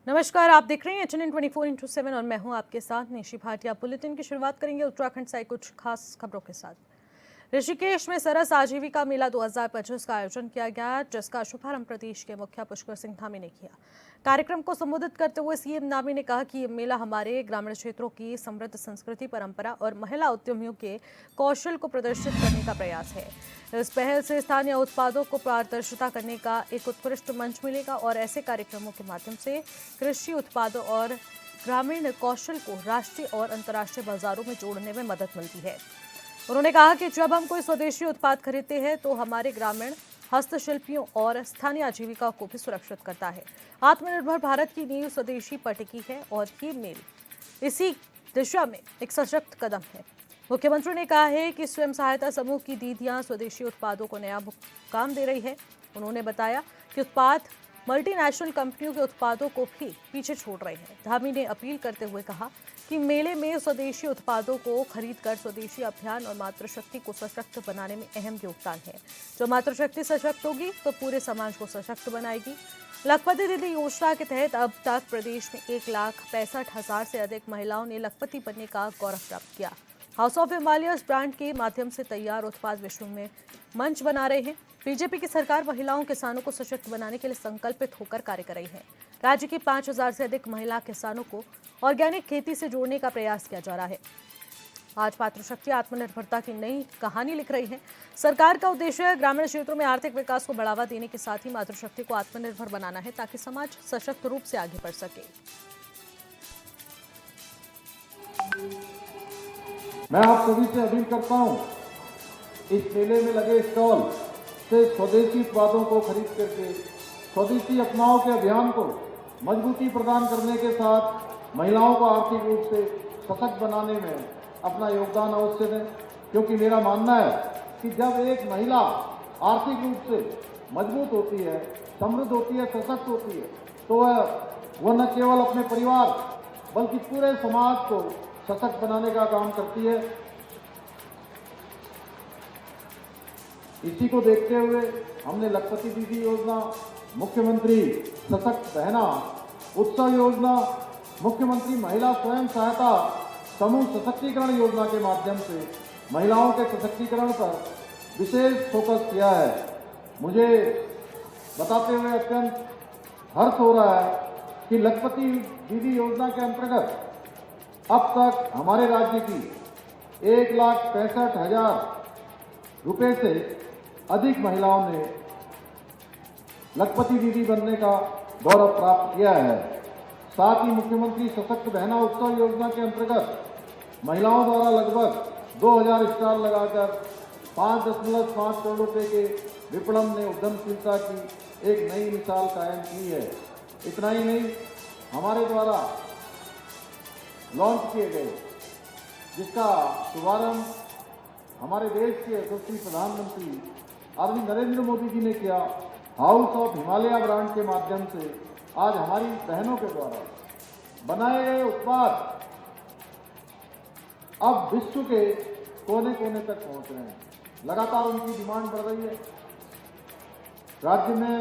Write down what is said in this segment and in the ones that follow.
नमस्कार, आप देख रहे हैं HNN 24/7 और मैं हूं आपके साथ निशी भाटिया। बुलेटिन की शुरुआत करेंगे उत्तराखंड से कुछ खास खबरों के साथ। ऋषिकेश में सरस आजीविका मेला 2025 का आयोजन किया गया, जिसका शुभारंभ प्रदेश के मुखिया पुष्कर सिंह धामी ने किया। कार्यक्रम को संबोधित करते हुए सीएम धामी ने कहा कि ये मेला हमारे ग्रामीण क्षेत्रों की समृद्ध संस्कृति, परंपरा और महिला उद्यमियों के कौशल को प्रदर्शित करने का प्रयास है। इस पहल से स्थानीय उत्पादों को पारदर्शिता करने का एक उत्कृष्ट मंच मिलेगा और ऐसे कार्यक्रमों के माध्यम से कृषि उत्पादों और ग्रामीण कौशल को राष्ट्रीय और अंतर्राष्ट्रीय बाजारों में जोड़ने में मदद मिलती है। उन्होंने कहा कि जब हम कोई स्वदेशी उत्पाद खरीदते हैं तो हमारे ग्रामीण हस्तशिल्पियों और स्थानीय आजीविका को भी सुरक्षित करता है। आत्मनिर्भर भारत की नींव स्वदेशी पटकी है और ये मेल इसी दिशा में एक सशक्त कदम है। मुख्यमंत्री ने कहा है कि स्वयं सहायता समूह की दीदियां स्वदेशी उत्पादों को नया काम दे रही है। उन्होंने बताया कि उत्पाद मल्टीनेशनल कंपनियों के उत्पादों को भी पीछे छोड़ रहे हैं। धामी ने अपील करते हुए कहा कि मेले में स्वदेशी उत्पादों को खरीदकर स्वदेशी अभियान और मातृशक्ति को सशक्त बनाने में अहम योगदान है। जो मातृशक्ति सशक्त होगी तो पूरे समाज को सशक्त बनाएगी। लखपति दीदी योजना के तहत अब तक प्रदेश में 1,65,000 से अधिक महिलाओं ने लखपति बनने का गौरव प्राप्त किया। हाउस ऑफ हिमालयस ब्रांड के माध्यम से तैयार उत्पाद विश्व में मंच बना रहे हैं। बीजेपी की सरकार महिलाओं किसानों को सशक्त बनाने के लिए संकल्पित होकर कार्य कर रही है। राज्य की 5,000 से अधिक महिला किसानों को ऑर्गेनिक खेती से जोड़ने का प्रयास किया जा रहा है। आज मातृशक्ति आत्मनिर्भरता की नई कहानी लिख रही है। सरकार का उद्देश्य ग्रामीण क्षेत्रों में आर्थिक विकास को बढ़ावा देने के साथ ही मातृशक्ति को आत्मनिर्भर बनाना है, ताकि समाज सशक्त रूप से आगे बढ़ सके। मैं आप सभी से अपील करता हूं, इस मेले में लगे स्टॉल से स्वदेशी उत्पादों को खरीद करके स्वदेशी अपनाओ के अभियान को मजबूती प्रदान करने के साथ महिलाओं को आर्थिक रूप से सशक्त बनाने में अपना योगदान अवश्य दें। क्योंकि मेरा मानना है कि जब एक महिला आर्थिक रूप से मजबूत होती है, समृद्ध होती है, सशक्त होती है, तो वह न केवल अपने परिवार बल्कि पूरे समाज को सशक्त बनाने का काम करती है। इसी को देखते हुए हमने लखपति दीदी योजना, मुख्यमंत्री सशक्त बहना उत्सव योजना, मुख्यमंत्री महिला स्वयं सहायता समूह सशक्तिकरण योजना के माध्यम से महिलाओं के सशक्तिकरण पर विशेष फोकस किया है। मुझे बताते हुए अत्यंत हर्ष हो रहा है कि लखपति दीदी योजना के अंतर्गत अब तक हमारे राज्य की 1,65,000 रुपए से अधिक महिलाओं ने लखपति दीदी बनने का गौरव प्राप्त किया है। साथ ही मुख्यमंत्री सशक्त बहना उत्सव योजना के अंतर्गत महिलाओं द्वारा लगभग 2,000 स्टॉल लगाकर 5.5 करोड़ रुपए के विपणन ने उद्यमशीलता की एक नई मिसाल कायम की है। इतना ही नहीं, हमारे द्वारा लॉन्च किए गए, जिसका शुभारंभ हमारे देश के यशस्वी प्रधानमंत्री आदरणीय नरेंद्र मोदी जी ने किया, हाउस ऑफ हिमालय ब्रांड के माध्यम से आज हमारी बहनों के द्वारा बनाए गए उत्पाद अब विश्व के कोने कोने तक पहुंच रहे हैं। लगातार उनकी डिमांड बढ़ रही है। राज्य में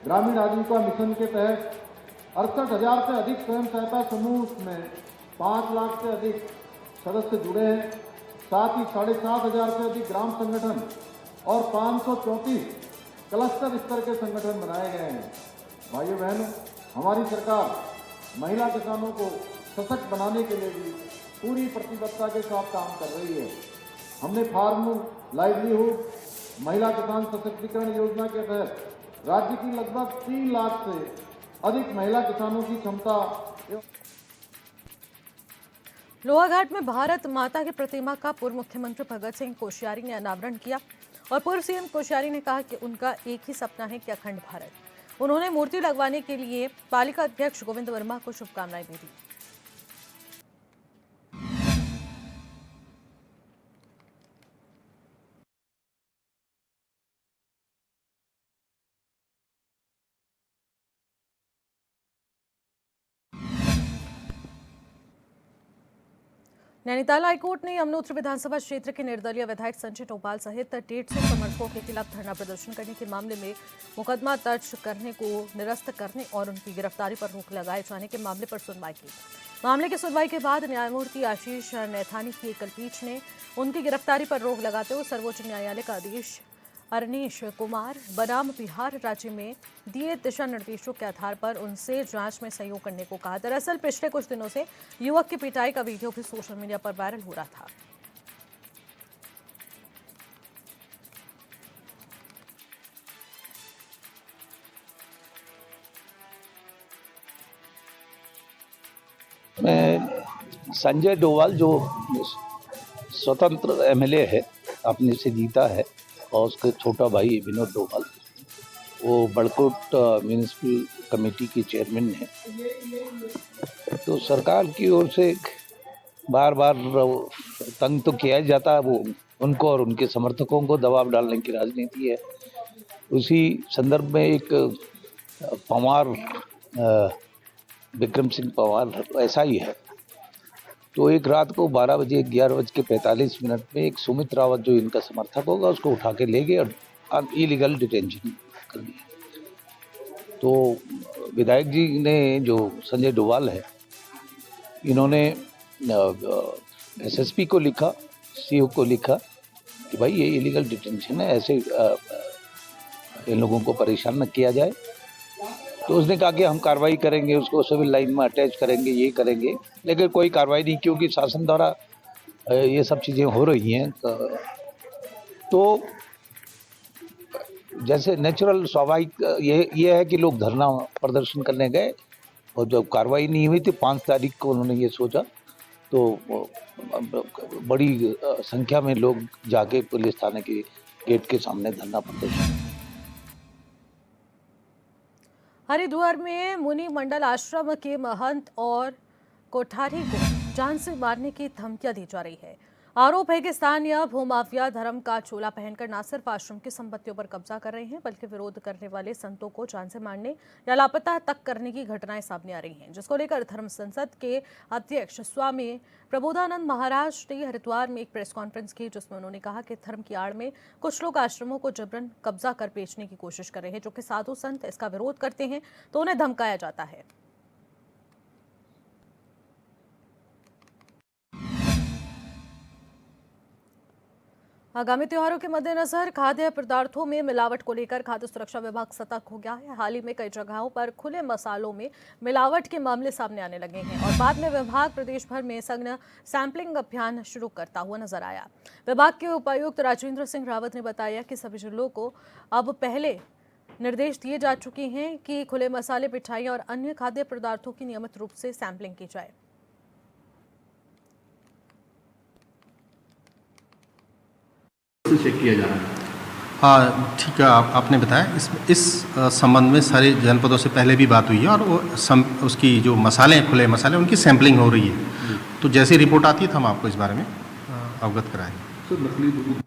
ग्रामीण आजीविका मिशन के तहत 68,000 से अधिक स्वयं सहायता समूह में 5 लाख से अधिक सदस्य जुड़े हैं। साथ ही 7,500 से अधिक ग्राम संगठन और 534 क्लस्टर स्तर के संगठन बनाए गए हैं। भाइयों बहनों, हमारी सरकार महिला किसानों को सशक्त बनाने के लिए भी पूरी प्रतिबद्धता के साथ काम कर रही है। हमने फार्म लाइवलीहुड महिला किसान सशक्तिकरण योजना के तहत राज्य की लगभग 3 लाख से अधिक महिला किसानों की क्षमता। लोहाघाट में भारत माता की प्रतिमा का पूर्व मुख्यमंत्री भगत सिंह कोश्यारी ने अनावरण किया और पूर्व सीएम कोश्यारी ने कहा कि उनका एक ही सपना है कि अखंड भारत। उन्होंने मूर्ति लगवाने के लिए पालिका अध्यक्ष गोविंद वर्मा को शुभकामनाएं भी दी। नैनीताल हाईकोर्ट ने यमुनोत्री विधानसभा क्षेत्र के निर्दलीय विधायक संजय डोभाल सहित 150 समर्थकों के खिलाफ धरना प्रदर्शन करने के मामले में मुकदमा दर्ज करने को निरस्त करने और उनकी गिरफ्तारी पर रोक लगाए जाने के मामले पर सुनवाई की। मामले की सुनवाई के बाद न्यायमूर्ति आशीष नैथानी की एकल पीठ ने उनकी गिरफ्तारी पर रोक लगाते हुए सर्वोच्च न्यायालय का आदेश अरनीश कुमार बनाम बिहार राज्य में दिए दिशा निर्देशों के आधार पर उनसे जांच में सहयोग करने को कहा। दरअसल पिछले कुछ दिनों से युवक की पिटाई का वीडियो भी सोशल मीडिया पर वायरल हो रहा था। मैं संजय डोभाल जो स्वतंत्र एमएलए है, अपने से जीता है, और उसके छोटा भाई विनोद डोभाल, वो बड़कोट म्यूनिसिपल कमेटी के चेयरमैन हैं। तो सरकार की ओर से बार बार तंग तो किया जाता है, वो उनको और उनके समर्थकों को दबाव डालने की राजनीति है। उसी संदर्भ में एक पवार, विक्रम सिंह पवार ऐसा ही है। तो एक रात को 12 बजे 11:45 में एक सुमित रावत जो इनका समर्थक होगा उसको उठा के ले गए और इलीगल डिटेंशन कर दिया। तो विधायक जी ने, जो संजय डोभाल है, इन्होंने एसएसपी को लिखा, सीओ को लिखा कि भाई ये इलीगल डिटेंशन है, ऐसे इन लोगों को परेशान न किया जाए। तो उसने कहा कि हम कार्रवाई करेंगे, उसको सिविल लाइन में अटैच करेंगे, ये करेंगे, लेकिन कोई कार्रवाई नहीं, क्योंकि शासन द्वारा ये सब चीज़ें हो रही हैं। तो जैसे नेचुरल स्वाभाविक ये है कि लोग धरना प्रदर्शन करने गए और जब कार्रवाई नहीं हुई थी 5 तारीख को उन्होंने ये सोचा, तो बड़ी संख्या में लोग जाके पुलिस थाने के गेट के सामने धरना प्रदर्शन। हरिद्वार में मुनि मंडल आश्रम के महंत और कोठारी को जान से मारने की धमकियां दी जा रही है। आरोप है कि स्थानीय भूमाफिया धर्म का चोला पहनकर न सिर्फ आश्रम की संपत्तियों पर कब्जा कर रहे हैं, बल्कि विरोध करने वाले संतों को जान से मारने या लापता तक करने की घटनाएं सामने आ रही हैं, जिसको लेकर धर्म संसद के अध्यक्ष स्वामी प्रबोधानंद महाराज ने हरिद्वार में एक प्रेस कॉन्फ्रेंस की, जिसमें उन्होंने कहा कि धर्म की आड़ में कुछ लोग आश्रमों को जबरन कब्जा कर बेचने की कोशिश कर रहे हैं। जो कि साधु संत इसका विरोध करते हैं तो उन्हें धमकाया जाता है। आगामी त्योहारों के मद्देनजर खाद्य पदार्थों में मिलावट को लेकर खाद्य सुरक्षा विभाग सतर्क हो गया है। हाल ही में कई जगहों पर खुले मसालों में मिलावट के मामले सामने आने लगे हैं और बाद में विभाग प्रदेश भर में सघन सैंपलिंग अभियान शुरू करता हुआ नजर आया। विभाग के उपायुक्त राजेंद्र सिंह रावत ने बताया कि सभी जिलों को अब पहले निर्देश दिए जा चुके हैं कि खुले मसाले, मिठाइयां और अन्य खाद्य पदार्थों की नियमित रूप से सैंपलिंग की जाए। चेक किया जा रहा है। हाँ ठीक है, आपने बताया इस संबंध में सारे जनपदों से पहले भी बात हुई है और वो उसकी जो मसाले हैं, खुले मसाले, उनकी सैंपलिंग हो रही है। तो जैसी रिपोर्ट आती है तो हम आपको इस बारे में अवगत कराएंगे।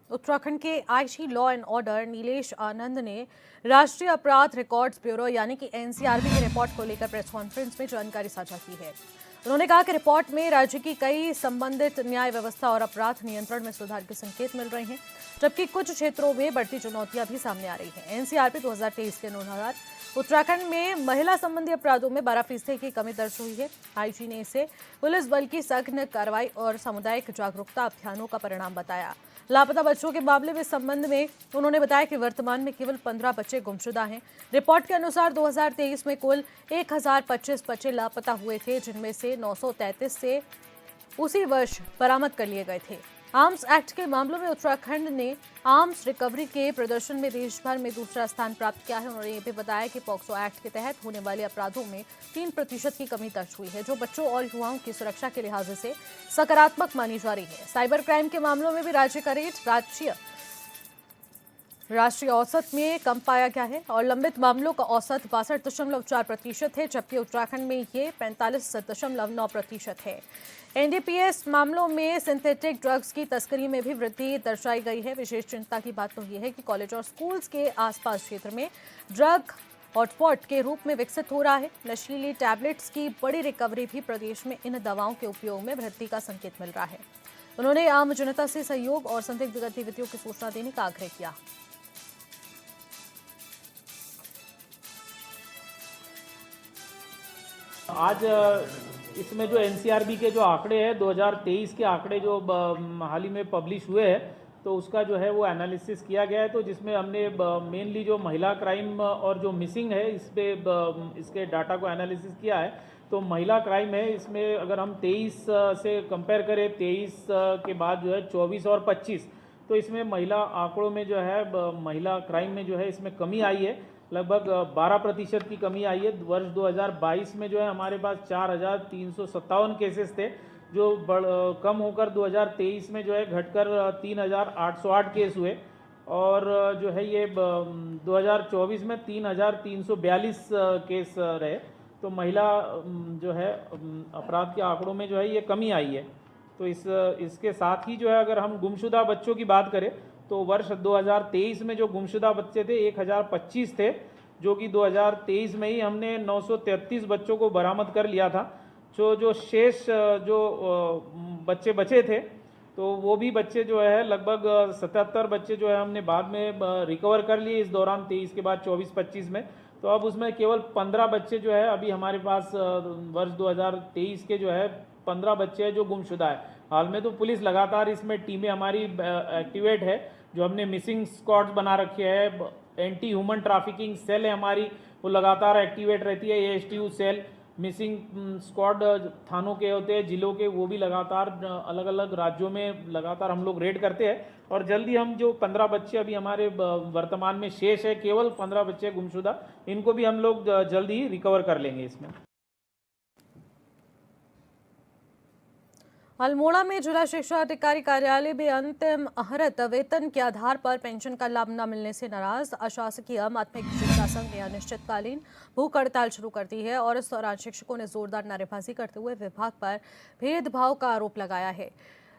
उत्तराखंड के IG law and order Nilesh Anand ने राष्ट्रीय अपराध रिकॉर्ड्स ब्यूरो यानी कि एनसीआरबी की रिपोर्ट को लेकर प्रेस कॉन्फ्रेंस में जानकारी साझा की है। उन्होंने कहा कि रिपोर्ट में राज्य की कई संबंधित न्याय व्यवस्था और अपराध नियंत्रण में सुधार के संकेत मिल रहे हैं, जबकि कुछ क्षेत्रों में बढ़ती चुनौतियां भी सामने आ रही हैं। एनसीआरबी 2023 के अनुसार उत्तराखंड में महिला संबंधी अपराधों में 12% की कमी दर्ज हुई है। आईजी ने इसे पुलिस बल की सघन कार्रवाई और सामुदायिक जागरूकता अभियानों का परिणाम बताया। लापता बच्चों के मामले में संबंध में उन्होंने बताया कि वर्तमान में केवल 15 बच्चे गुमशुदा हैं। रिपोर्ट के अनुसार 2023 में कुल 1025 बच्चे लापता हुए थे, जिनमें से 933 से उसी वर्ष बरामद कर लिए गए थे। आर्म्स एक्ट के मामलों में उत्तराखंड ने आर्म्स रिकवरी के प्रदर्शन में देश भर में दूसरा स्थान प्राप्त किया है। उन्होंने ये भी बताया कि पॉक्सो एक्ट के तहत होने वाले अपराधों में 3% की कमी दर्ज हुई है, जो बच्चों और युवाओं की सुरक्षा के लिहाज से सकारात्मक मानी जा रही है। साइबर क्राइम के मामलों में भी राज्य का रेट राष्ट्रीय औसत में कम पाया गया है और लंबित मामलों का औसत 62.4% है, जबकि उत्तराखंड में ये 45.9% है। एनडीपीएस मामलों में सिंथेटिक ड्रग्स की तस्करी में भी वृद्धि दर्शाई गई है। विशेष चिंता की बात तो ये है कि कॉलेज और स्कूल्स के आसपास क्षेत्र में ड्रग हॉटस्पॉट के रूप में विकसित हो रहा है। नशीली टैबलेट्स की बड़ी रिकवरी भी प्रदेश में इन दवाओं के उपयोग में वृद्धि का संकेत मिल रहा है। उन्होंने आम जनता से सहयोग और संदिग्ध गतिविधियों की सूचना देने का आग्रह किया। आज इसमें जो एनसीआरबी के जो आंकड़े हैं 2023 के आंकड़े जो हाल ही में पब्लिश हुए हैं, तो उसका जो है वो एनालिसिस किया गया है। तो जिसमें हमने मेनली जो महिला क्राइम और जो मिसिंग है इस पे इसके डाटा को एनालिसिस किया है। तो महिला क्राइम है, इसमें अगर हम 23 से कंपेयर करें, 23 के बाद जो है 24 और 25, तो इसमें महिला आंकड़ों में जो है महिला क्राइम में जो है इसमें कमी आई है। लगभग 12% की कमी आई है। वर्ष 2022 में जो है हमारे पास 4,357 केसेस थे, जो कम होकर 2023 में जो है घटकर 3,808 केस हुए। और जो है ये 2024 में 3,342 केस रहे। तो महिला जो है अपराध के आंकड़ों में जो है ये कमी आई है। तो इसके साथ ही जो है अगर हम गुमशुदा बच्चों की बात करें तो वर्ष 2023 में जो गुमशुदा बच्चे थे 1,025 थे, जो कि 2023 में ही हमने 933 बच्चों को बरामद कर लिया था। जो शेष जो बच्चे बचे थे, तो वो भी बच्चे जो है लगभग 77 बच्चे जो है हमने बाद में रिकवर कर लिए इस दौरान 23 के बाद 24-25 में। तो अब उसमें केवल 15 बच्चे जो है अभी हमारे पास वर्ष 2023 के जो है 15 बच्चे हैं जो गुमशुदा है हाल में। तो पुलिस लगातार इसमें टीमें हमारी एक्टिवेट है। जो हमने मिसिंग स्क्वाड्स बना रखे हैं, एंटी ह्यूमन ट्रैफिकिंग सेल है हमारी, वो लगातार एक्टिवेट रहती है। ASTU सेल, मिसिंग स्क्वाड थानों के होते हैं, जिलों के, वो भी लगातार अलग अलग राज्यों में लगातार हम लोग रेड करते हैं। और जल्दी हम जो 15 बच्चे अभी हमारे वर्तमान में शेष है, केवल 15 बच्चे गुमशुदा, इनको भी हम लोग जल्दी ही रिकवर कर लेंगे इसमें। अल्मोड़ा में जिला शिक्षा अधिकारी कार्यालय में अंतिम आहरित वेतन के आधार पर पेंशन का लाभ न मिलने से नाराज अशासकीय माध्यमिक शिक्षा संघ ने अनिश्चितकालीन भूख हड़ताल शुरू कर दी है और इस दौरान शिक्षकों ने जोरदार नारेबाजी करते हुए विभाग पर भेदभाव का आरोप लगाया है।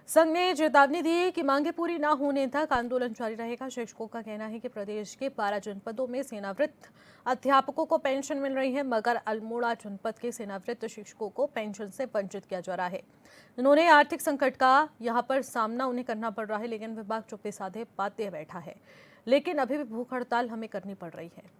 संघ ने चेतावनी दी कि मांगे पूरी न होने तक आंदोलन जारी रहेगा। शिक्षकों का कहना है कि प्रदेश के 12 जनपदों में सेनावृत्त अध्यापकों को पेंशन मिल रही है, मगर अल्मोड़ा जनपद के सेनावृत्त शिक्षकों को पेंशन से वंचित किया जा रहा है। उन्होंने आर्थिक संकट का यहाँ पर सामना उन्हें करना पड़ रहा है, लेकिन विभाग चुप्पी साधे बातें बैठा है। लेकिन अभी भी भूख हड़ताल हमें करनी पड़ रही है।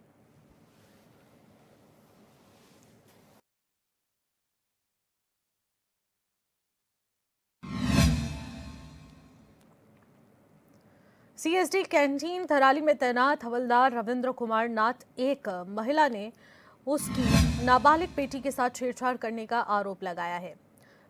CSD कैंटीन थराली में तैनात हवलदार रविंद्र कुमार नाथ एक महिला ने उसकी नाबालिग बेटी के साथ छेड़छाड़ करने का आरोप लगाया है।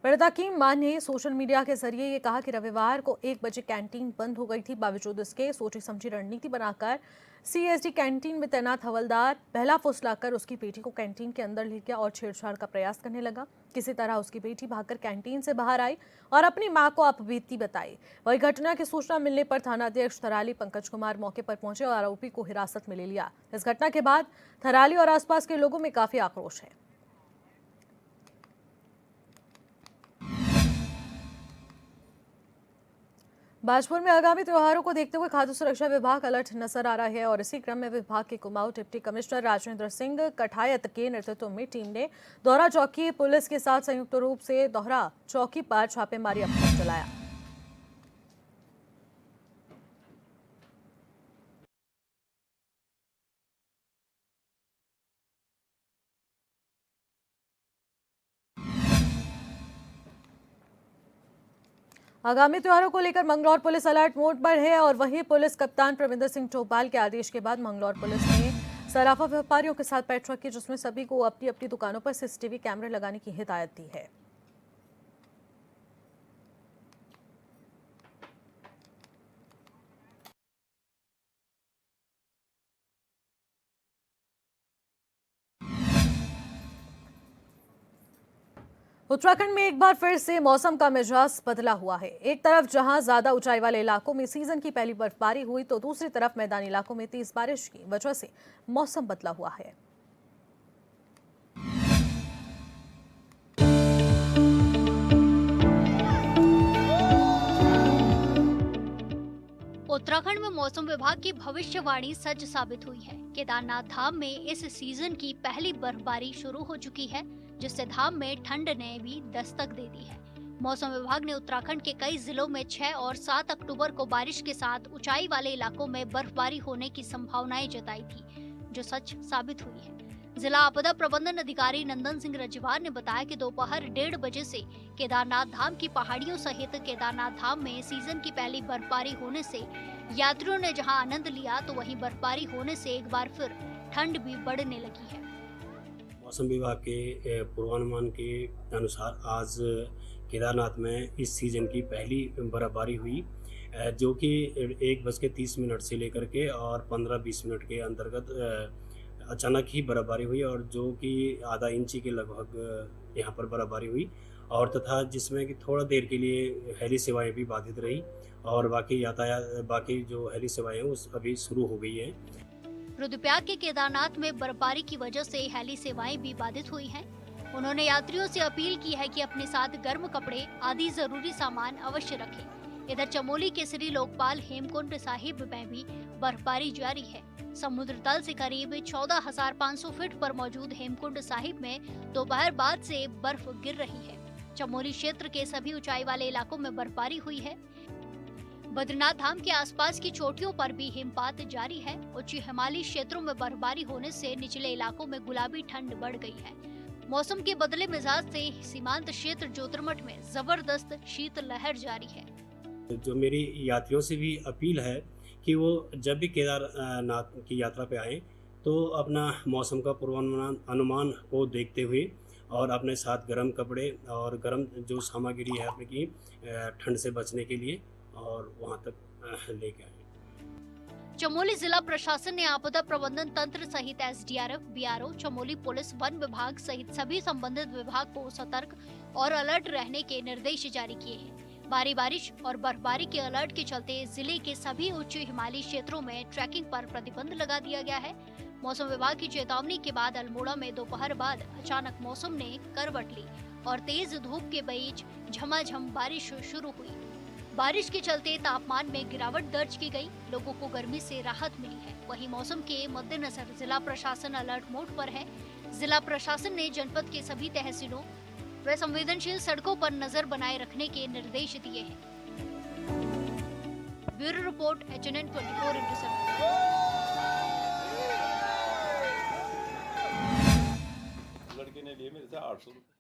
पीड़िता की मां ने सोशल मीडिया के जरिए ये कहा कि रविवार को 1 बजे कैंटीन बंद हो गई थी। बावजूद इसके सोची समझी रणनीति बनाकर CSD कैंटीन में तैनात हवलदार पहला फुसलाकर उसकी बेटी को कैंटीन के अंदर ले गया और छेड़छाड़ का प्रयास करने लगा। किसी तरह उसकी बेटी भागकर कैंटीन से बाहर आई और अपनी मां को अपबीती बताई। वही घटना की सूचना मिलने पर थानाध्यक्ष थराली पंकज कुमार मौके पर पहुंचे और आरोपी को हिरासत में ले लिया। इस घटना के बाद थराली और आसपास के लोगों में काफी आक्रोश है। बाजपुर में आगामी त्योहारों को देखते हुए खाद्य सुरक्षा विभाग अलर्ट नजर आ रहा है और इसी क्रम में विभाग के कुमाऊं डिप्टी कमिश्नर राजेंद्र सिंह कठायत के नेतृत्व में टीम ने दोहरा चौकी पुलिस के साथ संयुक्त रूप से दोहरा चौकी पर छापेमारी अभियान चलाया। आगामी त्योहारों को लेकर मंगलौर पुलिस अलर्ट मोड पर है और वहीं पुलिस कप्तान प्रविंदर सिंह चौपाल के आदेश के बाद मंगलौर पुलिस ने सराफा व्यापारियों के साथ बैठक की, जिसमें सभी को अपनी अपनी दुकानों पर CCTV कैमरे लगाने की हिदायत दी है। उत्तराखंड में एक बार फिर से मौसम का मिजाज बदला हुआ है। एक तरफ जहां ज्यादा ऊंचाई वाले इलाकों में सीजन की पहली बर्फबारी हुई, तो दूसरी तरफ मैदानी इलाकों में तेज बारिश की वजह से मौसम बदला हुआ है। उत्तराखंड में मौसम विभाग की भविष्यवाणी सच साबित हुई है। केदारनाथ धाम में इस सीजन की पहली बर्फबारी शुरू हो चुकी है, जिससे धाम में ठंड ने भी दस्तक दे दी है। मौसम विभाग ने उत्तराखंड के कई जिलों में 6 और 7 अक्टूबर को बारिश के साथ ऊंचाई वाले इलाकों में बर्फबारी होने की संभावनाएं जताई थी, जो सच साबित हुई है। जिला आपदा प्रबंधन अधिकारी नंदन सिंह रजवार ने बताया कि दोपहर 1:30 बजे से केदारनाथ धाम की पहाड़ियों सहित केदारनाथ धाम में सीजन की पहली बर्फबारी होने से यात्रियों ने जहां आनंद लिया, तो वहीं बर्फबारी होने से एक बार फिर ठंड भी बढ़ने लगी है। मौसम विभाग के पूर्वानुमान के अनुसार आज केदारनाथ में इस सीजन की पहली बर्फबारी हुई, जो कि 1:30 से लेकर के और 15-20 मिनट के अंतर्गत अचानक ही बर्फबारी हुई, और जो कि आधा इंची के लगभग यहाँ पर बर्फबारी हुई, और तथा जिसमें कि थोड़ा देर के लिए हेली सेवाएं भी बाधित रही, और बाकी जो हेली सेवाएं हैं उस अभी शुरू हो गई है। रुद्रप्रयाग के केदारनाथ में बर्फबारी की वजह से हेली सेवाएं भी बाधित हुई हैं। उन्होंने यात्रियों से अपील की है कि अपने साथ गर्म कपड़े आदि जरूरी सामान अवश्य रखें। इधर चमोली के श्री लोकपाल हेमकुंड साहिब में भी बर्फबारी जारी है। समुद्र तल से करीब 14,500 फीट पर मौजूद हेमकुंड साहिब में दोपहर बाद से बर्फ गिर रही है। चमोली क्षेत्र के सभी ऊंचाई वाले इलाकों में बर्फबारी हुई है। बद्रीनाथ धाम के आसपास की चोटियों पर भी हिमपात जारी है। उच्च हिमालयी क्षेत्रों में बर्फबारी होने से निचले इलाकों में गुलाबी ठंड बढ़ गई है। मौसम के बदले मिजाज से सीमांत क्षेत्र ज्योतिर्मठ में जबरदस्त शीत लहर जारी है। जो मेरी यात्रियों से भी अपील है कि वो जब भी केदारनाथ की यात्रा पे आएँ तो अपना मौसम का पूर्वानुमान को देखते हुए और अपने साथ गर्म कपड़े और गर्म जो सामग्री है अपने की ठंड से बचने के लिए और वहाँ तक लेके आए। चमोली जिला प्रशासन ने आपदा प्रबंधन तंत्र सहित SDRF, BRO, Chamoli police, one विभाग सहित सभी संबंधित विभाग को सतर्क और अलर्ट रहने के निर्देश जारी किए हैं। भारी बारिश और बर्फबारी के अलर्ट के चलते जिले के सभी उच्च हिमालयी क्षेत्रों में ट्रैकिंग पर प्रतिबंध लगा दिया गया है। मौसम विभाग की चेतावनी के बाद अल्मोड़ा में दोपहर बाद अचानक मौसम ने करवट ली और तेज धूप के बीच झमाझम बारिश शुरू हुई। बारिश के चलते तापमान में गिरावट दर्ज की गई, लोगों को गर्मी से राहत मिली है। वहीं मौसम के मद्देनजर जिला प्रशासन अलर्ट मोड पर है। जिला प्रशासन ने जनपद के सभी तहसीलों व संवेदनशील सड़कों पर नजर बनाए रखने के निर्देश दिए हैं। Bureau report HNN 24/7। लड़के ने लिए मेरे से 800 रुपए।